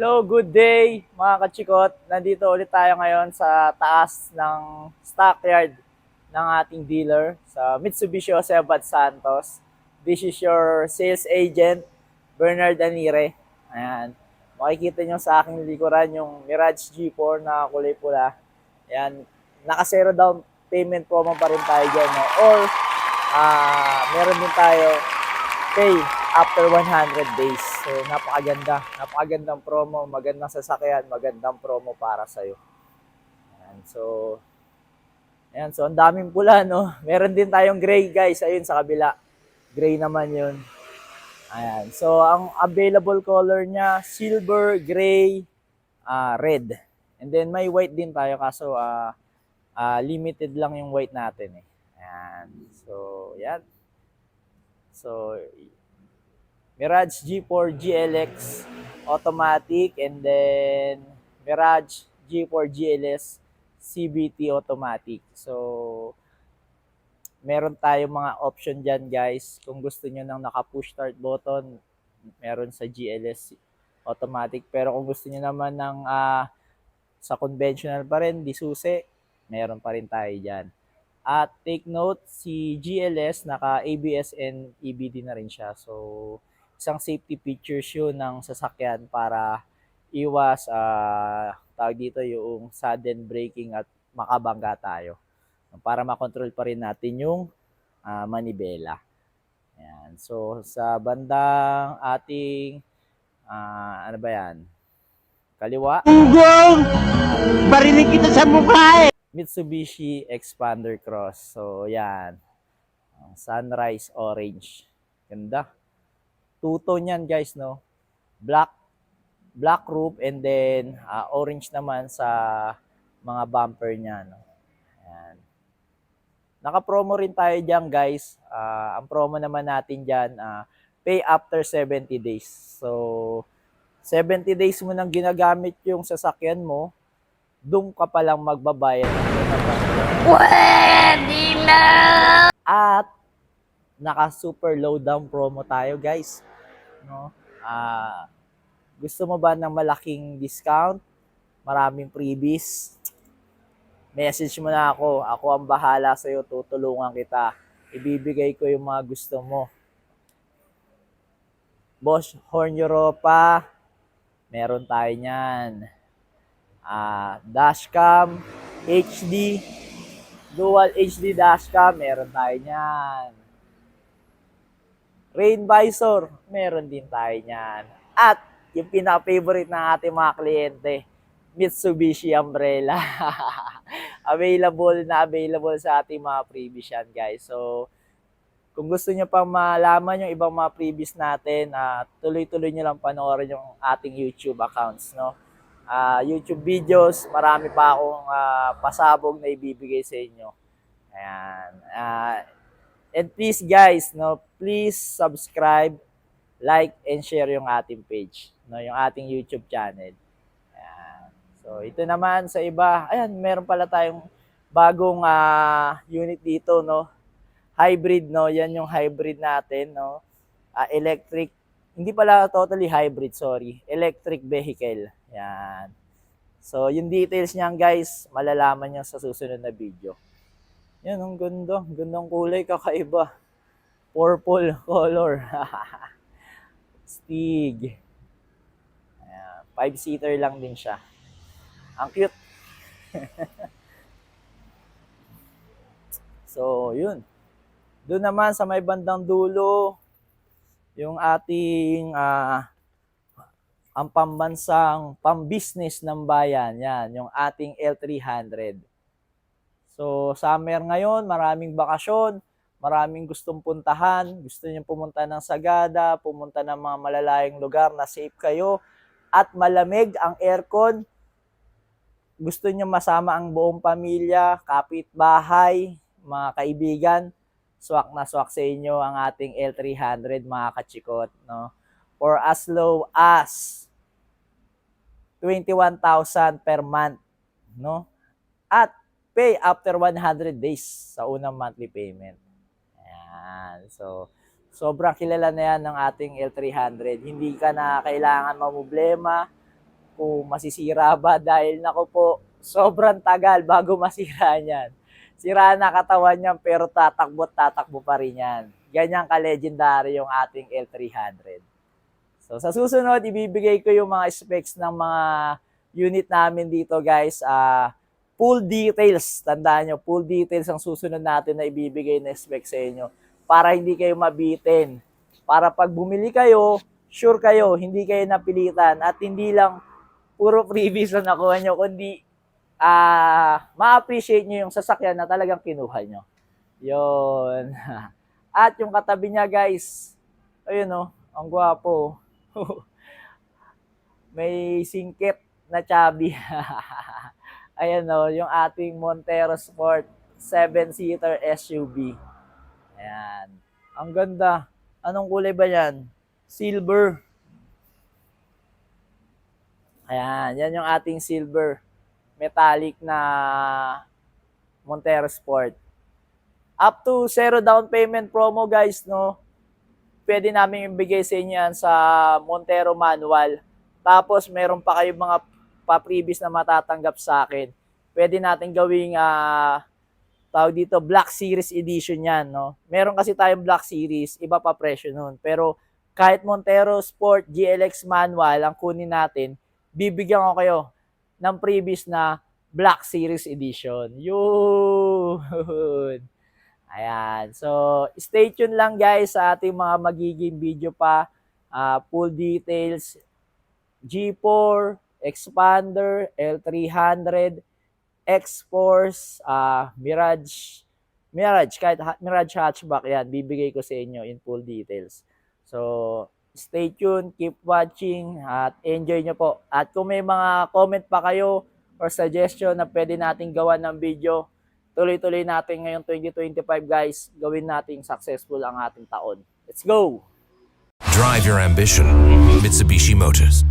Hello, good day mga kachikot. Nandito ulit tayo ngayon sa taas ng stockyard ng ating dealer sa Mitsubishi Jose Abad Santos. This is your sales agent, Bernard Anire. Ayan. Makikita nyo sa aking likuran yung Mirage G4 na kulay pula. Ayan. Naka-zero down payment promo pa rin tayo dyan. No? Or meron din tayo pay after 100 days. So, napakaganda. Napakagandang promo. Magandang sasakyan. Magandang promo para sa'yo. Ayan. So, ang daming pula, no? Meron din tayong gray, guys. Ayun, sa kabila. Gray naman yun. Ayan. So, ang available color niya, silver, gray, red. And then, may white din tayo. Kaso, limited lang yung white natin, eh. Ayan. So, yan. So, Mirage G4 GLX automatic, and then Mirage G4 GLS CVT automatic. So, meron tayong mga option dyan, guys. Kung gusto nyo ng naka-push start button, meron sa GLS automatic. Pero kung gusto nyo naman ng sa conventional pa rin, di susi, meron pa rin tayo dyan. At take note, si GLS naka ABS and EBD na rin siya. So, isang safety features yun ng sasakyan para iwas tawag dito yung sudden braking at makabangga tayo. Para makontrol pa rin natin yung manibela. Ayan. So, sa bandang ating ano ba yan? Kaliwa. Ugong! Barinig kita sa mukha eh! Mitsubishi Expander Cross. So, yan. Sunrise Orange. Ganda. Two-tone yan, guys, no? Black roof, and then orange naman sa mga bumper niya, no? Ayan. Naka-promo rin tayo diyan, guys. Ang promo naman natin diyan, pay after 70 days. So, 70 days mo nang ginagamit yung sasakyan mo, doon ka palang magbabayad ng Pwede na! At naka-super low down promo tayo, guys. No? Gusto mo ba ng malaking discount? Maraming freebies? Message mo na ako. Ako ang bahala sa'yo. Tutulungan kita. Ibibigay ko yung mga gusto mo. Bosch Horn Europa, meron tayo niyan. Dashcam HD, Dual HD dashcam, meron tayo niyan. Rain visor, meron din tayo niyan. At yung pinaka-favorite ng ating mga kliyente, Mitsubishi umbrella. available sa ating mga freebies yan, guys. So, kung gusto nyo pang malaman yung ibang mga previous natin, tuloy-tuloy nyo lang panoorin yung ating YouTube accounts, no? YouTube videos, marami pa akong pasabog na ibibigay sa inyo. Ayan. And please, guys, no, please subscribe, like, and share yung ating page, no, yung ating YouTube channel. Ayan. So, ito naman sa iba. Ayan, meron pala tayong bagong unit dito, no? Hybrid, no? Yan yung hybrid natin, no? Electric, hindi pala totally hybrid, sorry. Electric vehicle. Yan. So, yung details niyan, guys, malalaman niyo sa susunod na video. Yan, ang ganda. Gandang kulay, kakaiba. Purple color. Stig. Ayan. 5-seater lang din siya. Ang cute. So, yun. Doon naman sa may bandang dulo, yung ating ang pambansang pambusiness ng bayan, yan, yung ating L300. So, summer ngayon, maraming bakasyon, maraming gustong puntahan, gusto niyo pumunta ng Sagada, pumunta ng mga malalayong lugar na safe kayo, at malamig ang aircon, gusto niyo masama ang buong pamilya, kapitbahay, mga kaibigan, swak na swak sa inyo ang ating L300, mga kachikot, no? For as low as 21,000 per month, no? At pay after 100 days sa unang monthly payment. Ayan. So, sobrang kilala na yan ng ating L300. Hindi ka na kailangan mamblema kung masisira ba dahil nako po, sobrang tagal bago masira niyan. Sira na katawan niyan pero tatakbo pa rin yan. Ganyan ka-legendary yung ating L300. So sa susunod, ibibigay ko yung mga specs ng mga unit namin dito guys. Full details, tandaan nyo, full details ang susunod natin na ibibigay na specs sa inyo para hindi kayo mabitin. Para pag bumili kayo, sure kayo, hindi kayo napilitan at hindi lang puro freebies na nakuha nyo, kundi ma-appreciate nyo yung sasakyan na talagang kinuha nyo. Yun. At yung katabi niya guys, ayun o, ang gwapo. May singkit na chubby. Ayan o, yung ating Montero Sport 7-seater SUV. Ayan. Ang ganda. Anong kulay ba yan? Silver. Ayan, yan yung ating silver. Metallic na Montero Sport. Up to 0 down payment promo guys, no? Pwede namin ibigay sa inyo yan sa Montero Manual. Tapos meron pa kayong mga pa-previous na matatanggap sa akin. Pwede natin gawing tawag dito Black Series Edition yan, no? Meron kasi tayong Black Series, iba pa presyo nun. Pero kahit Montero Sport GLX Manual ang kunin natin, bibigyan ko kayo ng previous na Black Series Edition. Yun! Ayan. So, stay tuned lang guys sa ating mga magiging video pa. Full details. G4, Expander, L300, X-Force, Mirage, kahit Mirage hatchback yan, bibigay ko sa inyo in full details. So, stay tuned, keep watching, at enjoy nyo po. At kung may mga comment pa kayo or suggestion na pwede nating gawa ng video, tuloy-tuloy natin ngayong 2025 guys, gawin nating successful ang ating taon. Let's go! Drive your ambition. Mitsubishi Motors.